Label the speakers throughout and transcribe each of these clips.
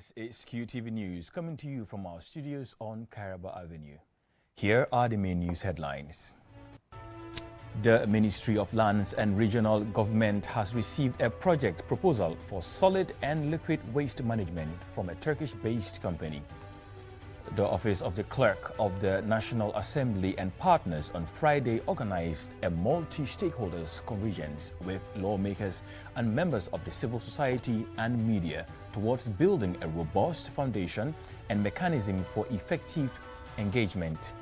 Speaker 1: This is QTV News coming to you from our studios on Caraba Avenue. Here are the main news headlines. The Ministry of Lands and Regional Government has received a project proposal for solid and liquid waste management from a Turkish-based company. The Office of the Clerk of the National Assembly and partners on Friday organized a multi-stakeholders convergence with lawmakers and members of the civil society and media towards building a robust foundation and mechanism for effective engagement.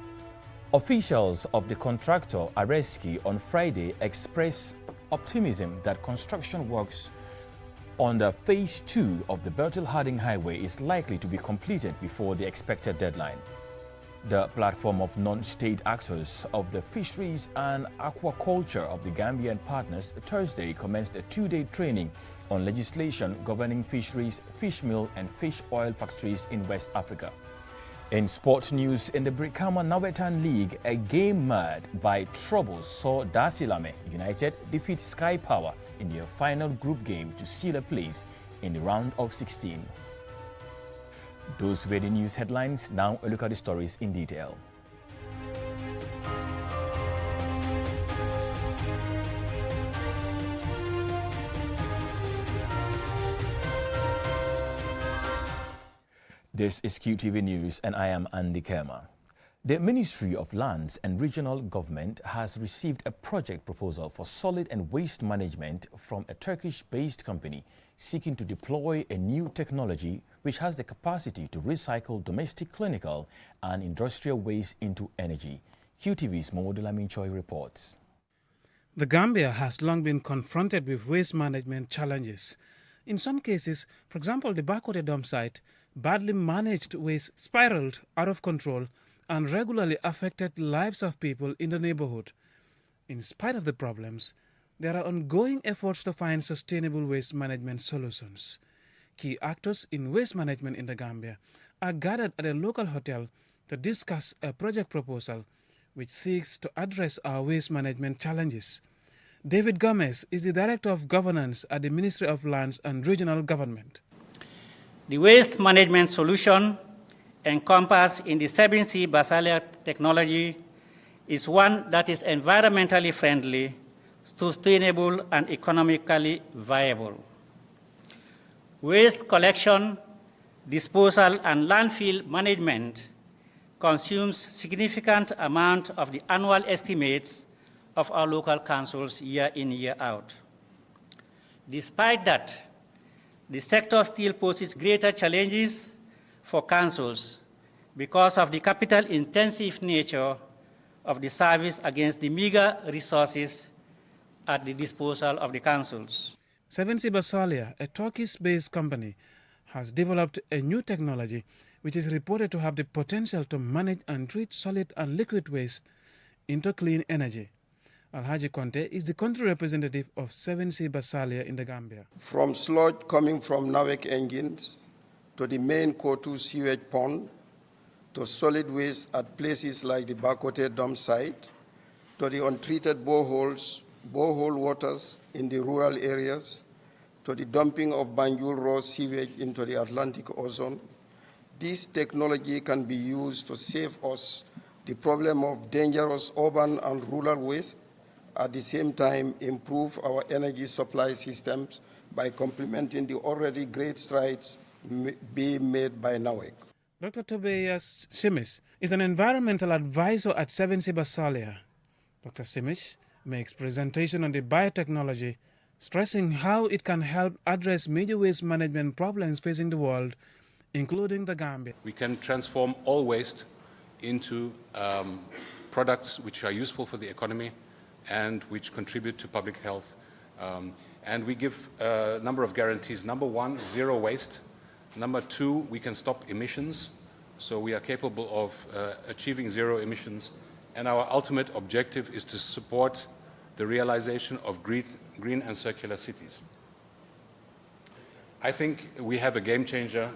Speaker 1: Officials of the contractor Areski on Friday expressed optimism that construction works on the Phase 2 of the Bertil-Harding Highway is likely to be completed before the expected deadline. The platform of non-state actors of the fisheries and aquaculture of the Gambian partners Thursday commenced a two-day training on legislation governing fisheries, fish meal and fish oil factories in West Africa. In sports news, in the Brikama Nawetan League, a game marred by troubles saw Dasilame United defeat Sky Power in their final group game to seal a place in the round of 16. Those were the news headlines. Now a look at the stories in detail. This is QTV News and I am Andy Kerma. The Ministry of Lands and Regional Government has received a project proposal for solid and waste management from a Turkish-based company seeking to deploy a new technology which has the capacity to recycle domestic, clinical and industrial waste into energy. QTV's Mo Delamin Choi reports.
Speaker 2: The Gambia has long been confronted with waste management challenges. In some cases, for example, the Bakote dump site, badly managed waste spiraled out of control and regularly affected the lives of people in the neighborhood. In spite of the problems, there are ongoing efforts to find sustainable waste management solutions. Key actors in waste management in the Gambia are gathered at a local hotel to discuss a project proposal which seeks to address our waste management challenges. David Gomez is the Director of Governance at the Ministry of Lands and Regional Government.
Speaker 3: The waste management solution encompassed in the 7C Basalia technology is one that is environmentally friendly, sustainable, and economically viable. Waste collection, disposal, and landfill management consumes significant amount of the annual estimates of our local councils year in, year out. Despite that, the sector still poses greater challenges for councils because of the capital-intensive nature of the service against the meager resources at the disposal of the councils.
Speaker 2: 7C Basalia, a Turkish-based company, has developed a new technology which is reported to have the potential to manage and treat solid and liquid waste into clean energy. Alhaji Conte is the country representative of 7C Basalia in the Gambia.
Speaker 4: From sludge coming from NAWEC engines to the main Kotu sewage pond to solid waste at places like the Bakote dump site to the untreated borehole waters in the rural areas to the dumping of Banjul raw sewage into the Atlantic Ocean, this technology can be used to save us the problem of dangerous urban and rural waste, at the same time improve our energy supply systems by complementing the already great strides being made by NAWEC.
Speaker 2: Dr. Tobias Simish is an environmental advisor at 7C Basalia. Dr. Simish makes presentation on the biotechnology, stressing how it can help address major waste management problems facing the world, including the Gambia.
Speaker 5: We can transform all waste into products which are useful for the economy and which contribute to public health. And we give a number of guarantees. Number one, zero waste. Number two, we can stop emissions. So we are capable of achieving zero emissions. And our ultimate objective is to support the realization of green and circular cities. I think we have a game changer,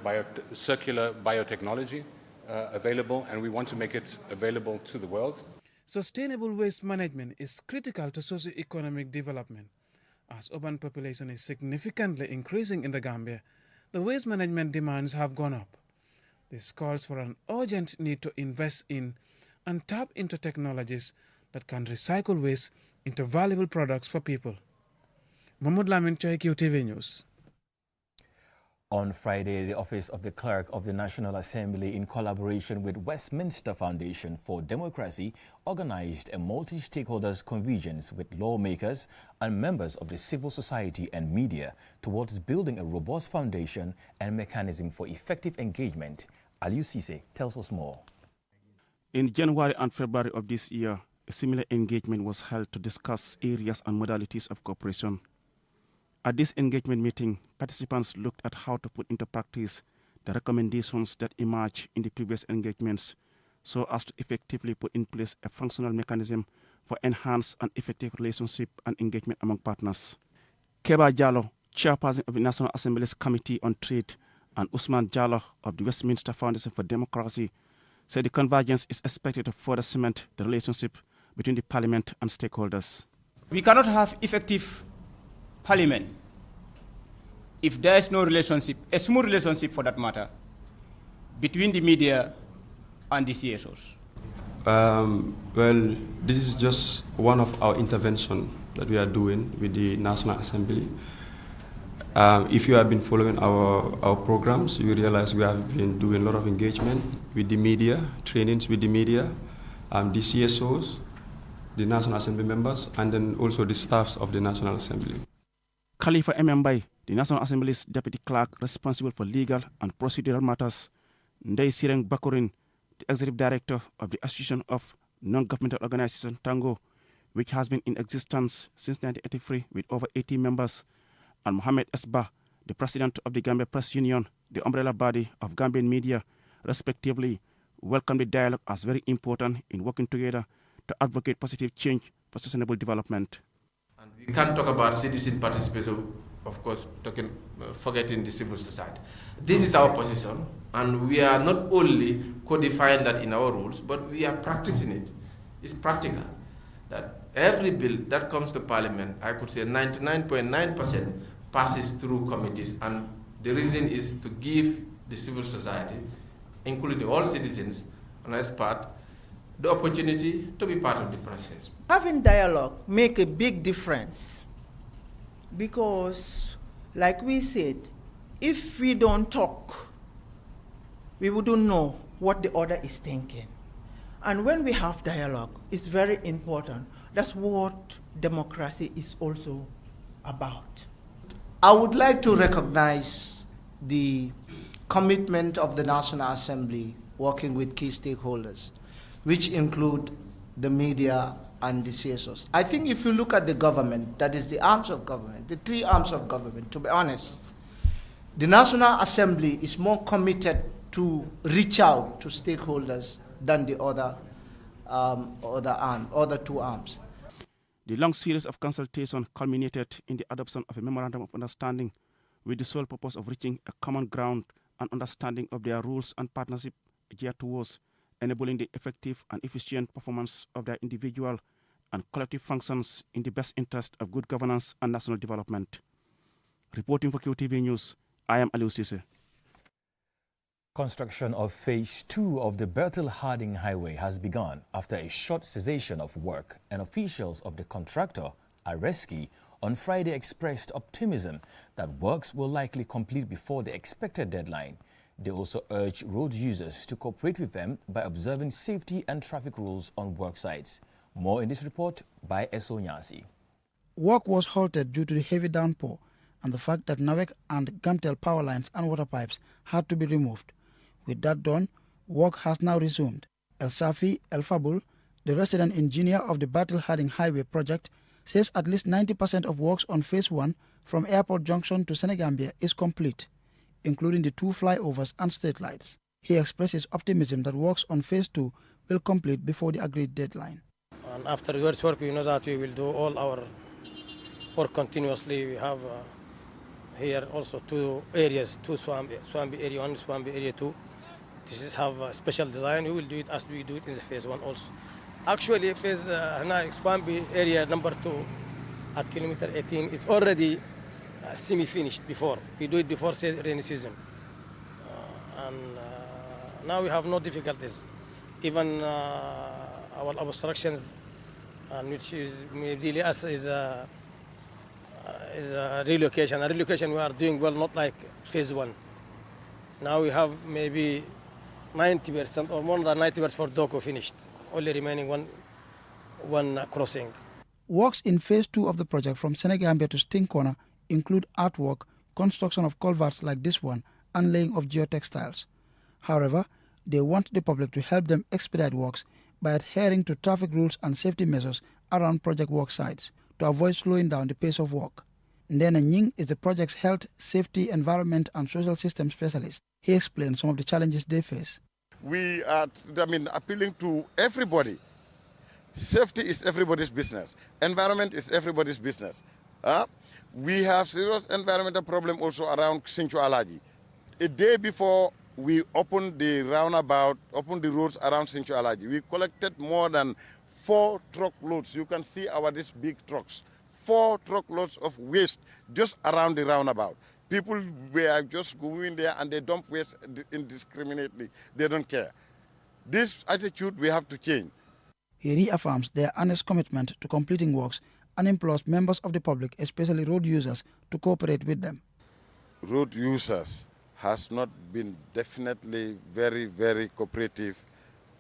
Speaker 5: circular biotechnology available, and we want to make it available to the world.
Speaker 2: Sustainable waste management is critical to socio-economic development. As urban population is significantly increasing in the Gambia, the waste management demands have gone up. This calls for an urgent need to invest in and tap into technologies that can recycle waste into valuable products for people. Mahmoud Lamin, QTV News.
Speaker 1: On Friday, the Office of the Clerk of the National Assembly, in collaboration with Westminster Foundation for Democracy, organized a multi-stakeholders convergence with lawmakers and members of the civil society and media towards building a robust foundation and mechanism for effective engagement. Aliou Cisse tells us more.
Speaker 6: In January and February of this year, a similar engagement was held to discuss areas and modalities of cooperation. At this engagement meeting, participants looked at how to put into practice the recommendations that emerged in the previous engagements so as to effectively put in place a functional mechanism for enhanced and effective relationship and engagement among partners. Keba Jallow, chairperson of the National Assembly's Committee on Trade, and Usman Jallow of the Westminster Foundation for Democracy said the convergence is expected to further cement the relationship between the parliament and stakeholders.
Speaker 7: We cannot have effective parliament if there is no relationship, a smooth relationship for that matter, between the media and the CSOs.
Speaker 8: Well, this is just one of our interventions that we are doing with the National Assembly. If you have been following our programs, you realize we have been doing a lot of engagement with the media, trainings with the media, the CSOs, the National Assembly members, and then also the staffs of the National Assembly.
Speaker 6: Khalifa Mbye, the National Assembly's deputy clerk responsible for legal and procedural matters, Ndeye Sireng Bakorin, the executive director of the Association of Non-Governmental Organizations Tango, which has been in existence since 1983 with over 80 members, and Mohamed Esba, the president of the Gambia Press Union, the umbrella body of Gambian media, respectively, welcomed the dialogue as very important in working together to advocate positive change for sustainable development.
Speaker 9: And we can't talk about citizen participation, of course, forgetting the civil society. This is our position, and we are not only codifying that in our rules, but we are practicing it. It's practical. That every bill that comes to Parliament, I could say 99.9% passes through committees, and the reason is to give the civil society, including all citizens, and as part, the opportunity to be part of the process.
Speaker 10: Having dialogue make a big difference because, like we said, if we don't talk, we wouldn't know what the other is thinking. And when we have dialogue, it's very important. That's what democracy is also about.
Speaker 11: I would like to recognize the commitment of the National Assembly working with key stakeholders, which include the media and the CSOs. I think if you look at the government, that is the arms of government, the three arms of government, to be honest, the National Assembly is more committed to reach out to stakeholders than the other two arms.
Speaker 6: The long series of consultation culminated in the adoption of a memorandum of understanding with the sole purpose of reaching a common ground and understanding of their rules and partnership geared towards enabling the effective and efficient performance of their individual and collective functions in the best interest of good governance and national development. Reporting for QTV News, I am Aliou Cisse.
Speaker 1: Construction of Phase 2 of the Bertil-Harding Highway has begun after a short cessation of work, and officials of the contractor, Areski, on Friday expressed optimism that works will likely complete before the expected deadline. They also urged road users to cooperate with them by observing safety and traffic rules on work sites. More in this report by Eso Nyasi.
Speaker 12: Work was halted due to the heavy downpour and the fact that NAWEC and Gamtel power lines and water pipes had to be removed. With that done, work has now resumed. El Safi El Fabul, the resident engineer of the Bertil-Harding Highway project, says at least 90% of works on Phase 1 from Airport Junction to Senegambia is complete, including the 2 flyovers and street lights. He expresses optimism that works on Phase 2 will complete before the agreed deadline.
Speaker 13: And after the work, we know that we will do all our work continuously. We have here also 2 areas, 2 Swambi area 1, Swambi area 2. This is have a special design. We will do it as we do it in the Phase 1 also. Actually, Phase Swambi area number 2 at kilometer 18 is already semi-finished before. We do it before rainy season. Now we have no difficulties. Even our obstructions, and which is maybe us is a relocation. A relocation we are doing well, not like phase one. Now we have maybe 90% or more than 90% for Doko finished. Only remaining one crossing.
Speaker 12: Works in phase 2 of the project from Senegambia to Sting Corner include artwork, construction of culverts like this one, and laying of geotextiles. However, they want the public to help them expedite works by adhering to traffic rules and safety measures around project work sites to avoid slowing down the pace of work. Ndena Nying is the project's health, safety, environment and social system specialist. He explains some of the challenges they face.
Speaker 14: We are appealing to everybody. Safety is everybody's business. Environment is everybody's business. We have serious environmental problem also around Sinthiou Alhaji. A day before we opened the roundabout, opened the roads around Sinthiou Alhaji, we collected more than 4 truckloads. You can see these big trucks. 4 truckloads of waste just around the roundabout. People were just going there and they dump waste indiscriminately. They don't care. This attitude we have to change.
Speaker 12: He reaffirms their earnest commitment to completing works and implores members of the public, especially road users, to cooperate with them.
Speaker 14: Road users has not been definitely very, very cooperative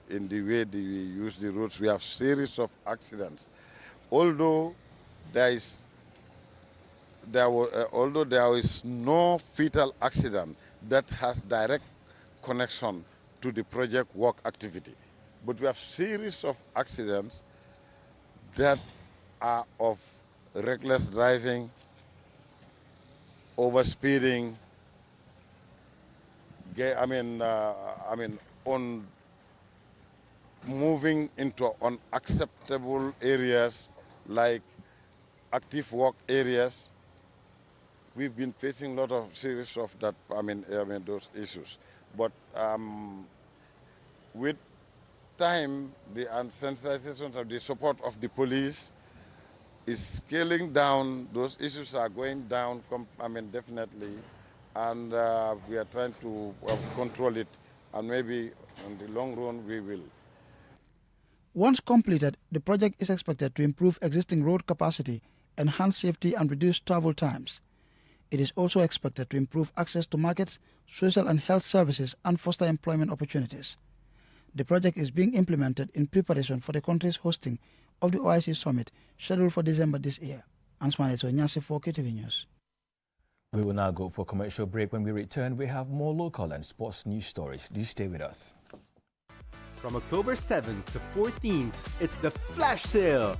Speaker 14: in the way they use the roads. We have series of accidents. Although there is no fatal accident that has direct connection to the project work activity. But we have series of accidents that are of reckless driving, overspeeding, on moving into unacceptable areas like active work areas. We've been facing a lot of series of that, those issues. But with time, the sensitization of the support of the police is scaling down. Those issues are going down, definitely. And we are trying to control it. And maybe in the long run, we will.
Speaker 12: Once completed, the project is expected to improve existing road capacity, enhance safety and reduce travel times. It is also expected to improve access to markets, social and health services and foster employment opportunities. The project is being implemented in preparation for the country's hosting of the OIC Summit scheduled for December this year. Ansman Nyasi for KTV News.
Speaker 1: We will now go for a commercial break. When we return, we have more local and sports news stories. Do stay with us.
Speaker 15: From October 7th to 14th, it's the Flash Sale.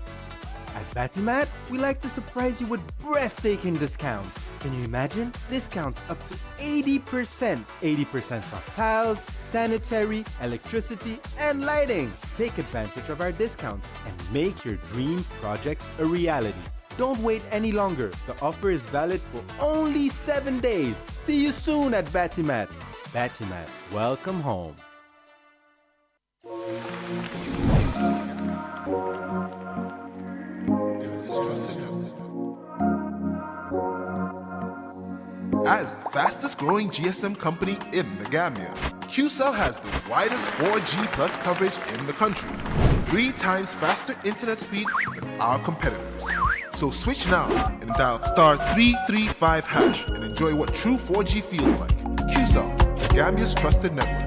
Speaker 15: At Batimat, we like to surprise you with breathtaking discounts. Can you imagine? Discounts up to 80%. 80% off tiles, sanitary, electricity, and lighting. Take advantage of our discounts and make your dream project a reality. Don't wait any longer. The offer is valid for only 7 days. See you soon at Batimat. Batimat, welcome home.
Speaker 16: As the fastest growing GSM company in the Gambia, QCell has the widest 4G plus coverage in the country, 3 times faster internet speed than our competitors. So switch now and dial *335# and enjoy what true 4G feels like. QCell, the Gambia's trusted network.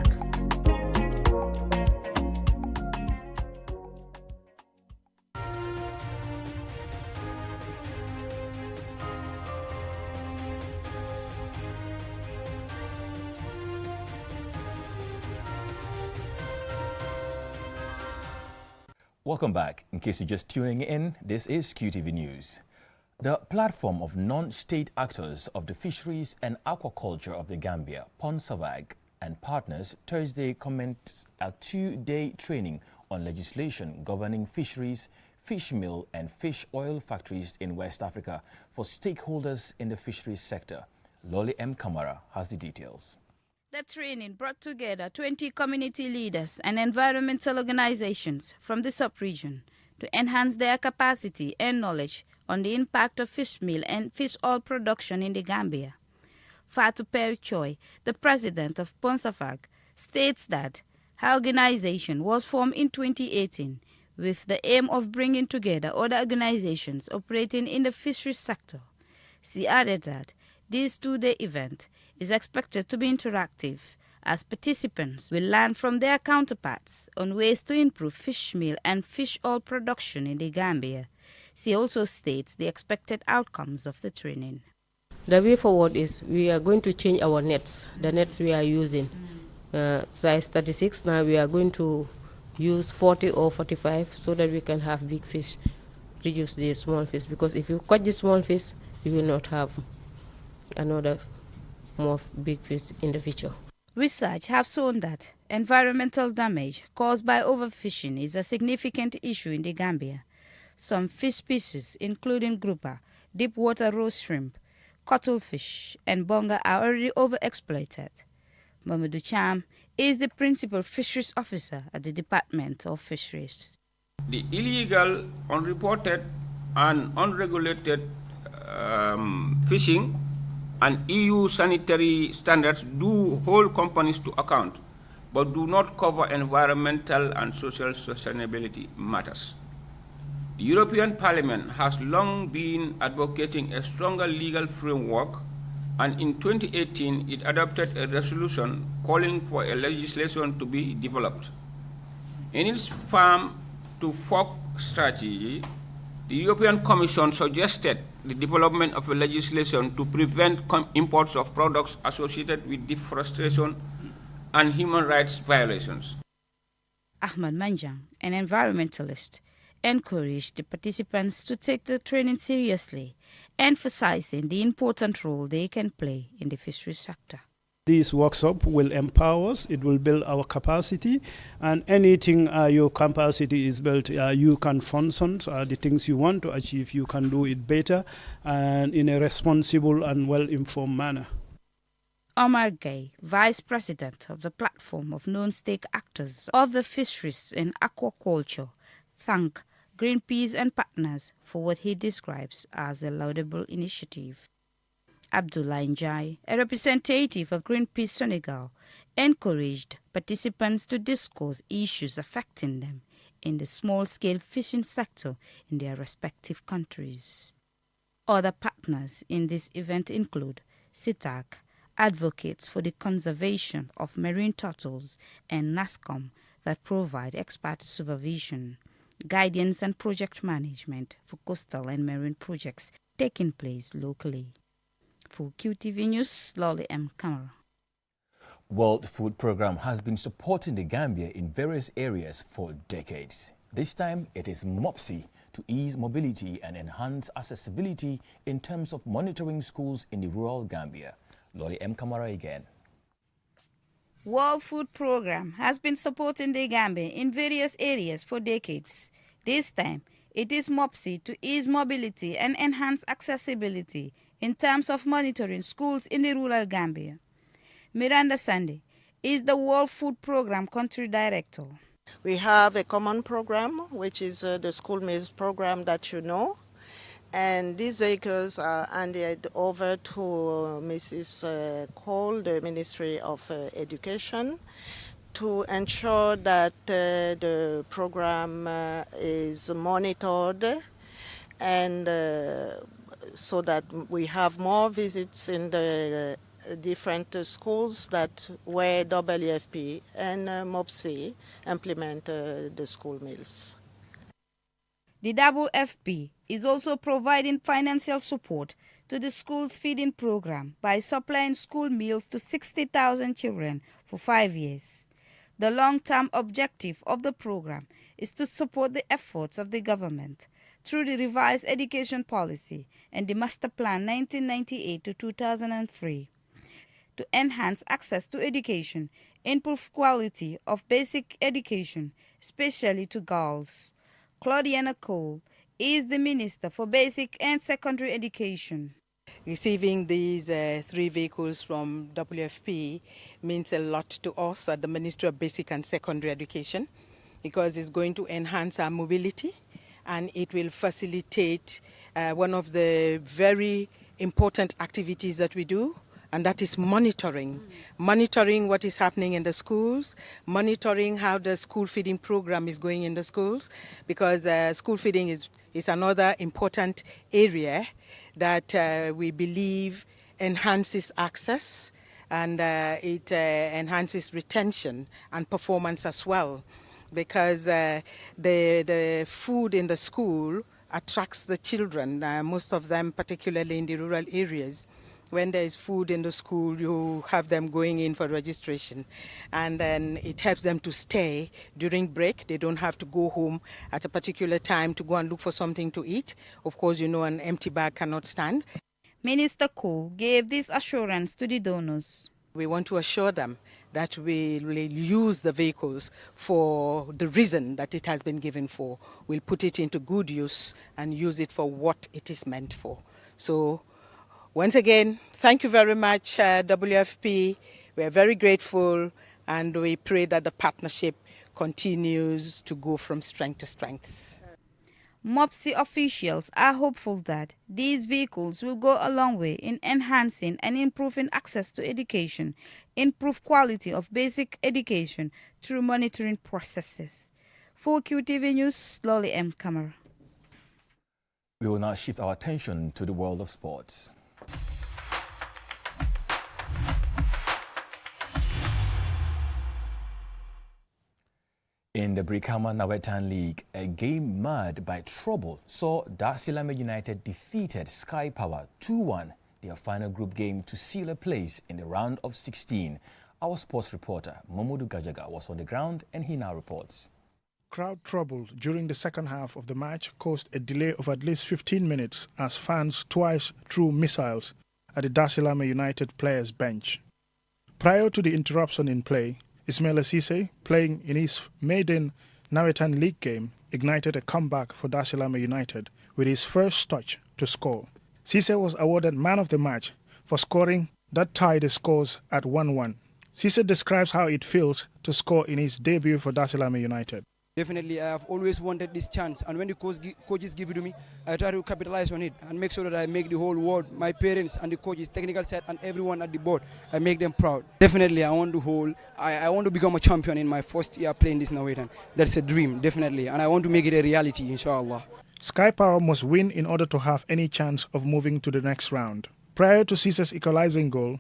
Speaker 1: Welcome back. In case you're just tuning in, this is QTV News. The platform of non-state actors of the fisheries and aquaculture of the Gambia, PONSAVAG, and partners Thursday commenced a 2-day training on legislation governing fisheries, fish meal and fish oil factories in West Africa for stakeholders in the fisheries sector. Loli M. Kamara has the details.
Speaker 17: The training brought together 20 community leaders and environmental organizations from the sub-region to enhance their capacity and knowledge on the impact of fish meal and fish oil production in the Gambia. Fatou Perichoy, the president of Ponsafag, states that her organization was formed in 2018 with the aim of bringing together other organizations operating in the fisheries sector. She added that this two-day event is expected to be interactive, as participants will learn from their counterparts on ways to improve fish meal and fish oil production in the Gambia. She also states the expected outcomes of the training.
Speaker 18: The way forward is we are going to change our nets, the nets we are using. Size 36, now we are going to use 40 or 45 so that we can have big fish, reduce the small fish, because if you catch the small fish, you will not have another more big fish in the future.
Speaker 17: Research have shown that environmental damage caused by overfishing is a significant issue in the Gambia. Some fish species, including grouper, deep water rose shrimp, cuttlefish, and bonga, are already overexploited. Mamadou Cham is the principal fisheries officer at the Department of Fisheries.
Speaker 19: The illegal, unreported, and unregulated fishing and EU sanitary standards do hold companies to account, but do not cover environmental and social sustainability matters. The European Parliament has long been advocating a stronger legal framework, and in 2018 it adopted a resolution calling for a legislation to be developed. In its farm to fork strategy, the European Commission suggested the development of a legislation to prevent imports of products associated with deforestation and human rights violations.
Speaker 17: Ahmad Manjang, an environmentalist, encouraged the participants to take the training seriously, emphasizing the important role they can play in the fisheries sector.
Speaker 20: This workshop will empower us, it will build our capacity, and anything your capacity is built, you can function, the things you want to achieve, you can do it better and in a responsible and well-informed manner.
Speaker 17: Omar Gay, Vice President of the Platform of Non-Stake Actors of the Fisheries and Aquaculture, thanked Greenpeace and partners for what he describes as a laudable initiative. Abdullah Njai, a representative of Greenpeace Senegal, encouraged participants to discuss issues affecting them in the small-scale fishing sector in their respective countries. Other partners in this event include SITAC, advocates for the conservation of marine turtles, and NASCOM that provide expert supervision, guidance and project management for coastal and marine projects taking place locally. For QTV News, Lolly M. Kamara.
Speaker 1: World Food Programme has been supporting the Gambia in various areas for decades. This time, it is MOPSI to ease mobility and enhance accessibility in terms of monitoring schools in the rural Gambia. Lolly M. Kamara again.
Speaker 17: World Food Programme has been supporting the Gambia in various areas for decades. This time, it is MOPSI to ease mobility and enhance accessibility in terms of monitoring schools in the rural Gambia. Miranda Sande is the World Food Programme Country Director.
Speaker 21: We have a common program, which is the school meals program that you know. And these vehicles are handed over to Mrs. Cole, the Ministry of Education, to ensure that the program is monitored and so that we have more visits in the different schools that where WFP and MOPSI implement the school meals.
Speaker 17: The WFP is also providing financial support to the school's feeding program by supplying school meals to 60,000 children for 5 years. The long-term objective of the program is to support the efforts of the government through the revised education policy and the Master Plan 1998 to 2003 to enhance access to education, improve quality of basic education, especially to girls. Claudiana Cole is the Minister for Basic and Secondary Education.
Speaker 22: Receiving these 3 vehicles from WFP means a lot to us at the Ministry of Basic and Secondary Education because it's going to enhance our mobility and it will facilitate one of the very important activities that we do, and that is monitoring. Monitoring what is happening in the schools, monitoring how the school feeding program is going in the schools, because school feeding is another important area that we believe enhances access, and it enhances retention and performance as well, because the food in the school attracts the children, most of them particularly in the rural areas. When there is food in the school, you have them going in for registration, and then it helps them to stay during break. They don't have to go home at a particular time to go and look for something to eat. Of course, you know, an empty bag cannot stand.
Speaker 17: Minister Cole gave this assurance to the donors.
Speaker 22: We want to assure them that we will use the vehicles for the reason that it has been given for. We'll put it into good use and use it for what it is meant for. So, once again, thank you very much, WFP. We're very grateful, and we pray that the partnership continues to go from strength to strength.
Speaker 17: MOPSI officials are hopeful that these vehicles will go a long way in enhancing and improving access to education, improve quality of basic education through monitoring processes. For QTV News, Lolly M. Kamara.
Speaker 1: We will now shift our attention to the world of sports. In the Brikama Nawetan League, a game marred by trouble saw Dar es Salaam United defeated Sky Power 2-1, their final group game to seal a place in the round of 16. Our sports reporter, Mamadou Gajaga, was on the ground and he now reports.
Speaker 3: Crowd trouble during the second half of the match caused a delay of at least 15 minutes as fans twice threw missiles at the Dar es Salaam United players' bench. Prior to the interruption in play, Ismail Cisse, playing in his maiden Nawetan League game, ignited a comeback for Dar es Salaam United with his first touch to score. Cisse was awarded man of the match for scoring that tied the scores at 1-1. Cisse describes how it feels to score in his debut for Dar es Salaam United.
Speaker 4: Definitely, I have always wanted this chance, and when the coaches give it to me, I try to capitalize on it and make sure that I make the whole world, my parents and the coaches, technical side, and everyone at the board, I make them proud. Definitely, I want to become a champion in my first year playing this Nawetan. That's a dream, definitely, and I want to make it a reality, inshallah.
Speaker 3: Sky Power must win in order to have any chance of moving to the next round. Prior to Cisse's equalizing goal,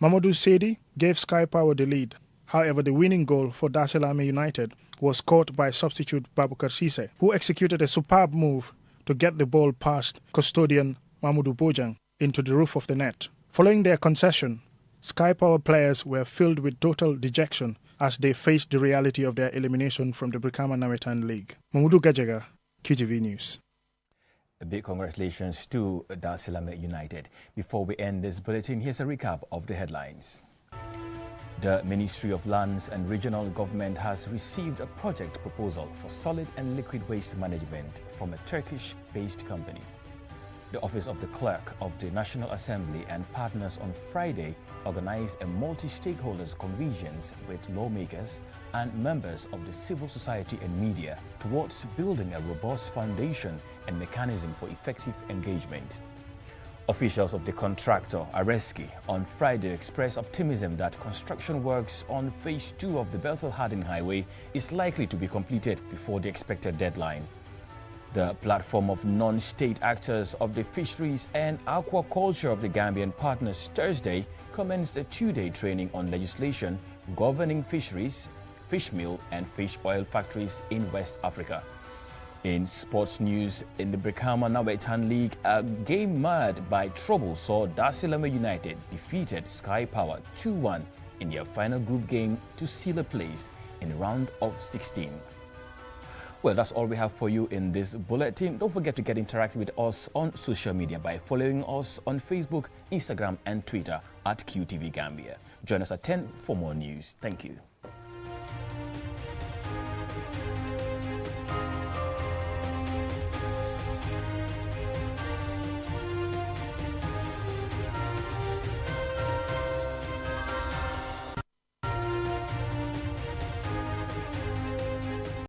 Speaker 3: Mamadou Sedi gave Sky Power the lead. However, the winning goal for Dar es Salaam United was caught by substitute Babukar Cisse, who executed a superb move to get the ball past custodian Mamadou Bojang into the roof of the net. Following their concession, Sky Power players were filled with total dejection as they faced the reality of their elimination from the Brikama Nawetan League. Mamadou Gajaga, QTV News.
Speaker 1: A big congratulations to Dar es Salaam United. Before we end this bulletin, here's a recap of the headlines. The Ministry of Lands and Regional Government has received a project proposal for solid and liquid waste management from a Turkish-based company. The Office of the Clerk of the National Assembly and partners on Friday organized a multi-stakeholders conventions with lawmakers and members of the civil society and media towards building a robust foundation and mechanism for effective engagement. Officials of the contractor, Areski, on Friday expressed optimism that construction works on Phase 2 of the Bethel-Harding Highway is likely to be completed before the expected deadline. The platform of non-state actors of the fisheries and aquaculture of the Gambian partners Thursday commenced a two-day training on legislation governing fisheries, fish meal and fish oil factories in West Africa. In sports news, in the Brikama Nawetan League, a game marred by trouble saw Dar es Salaam United defeated Sky Power 2-1 in their final group game to seal a place in the round of 16. Well, that's all we have for you in this bulletin. Don't forget to get interactive with us on social media by following us on Facebook, Instagram and Twitter at QTV Gambia. Join us at 10 for more news. Thank you.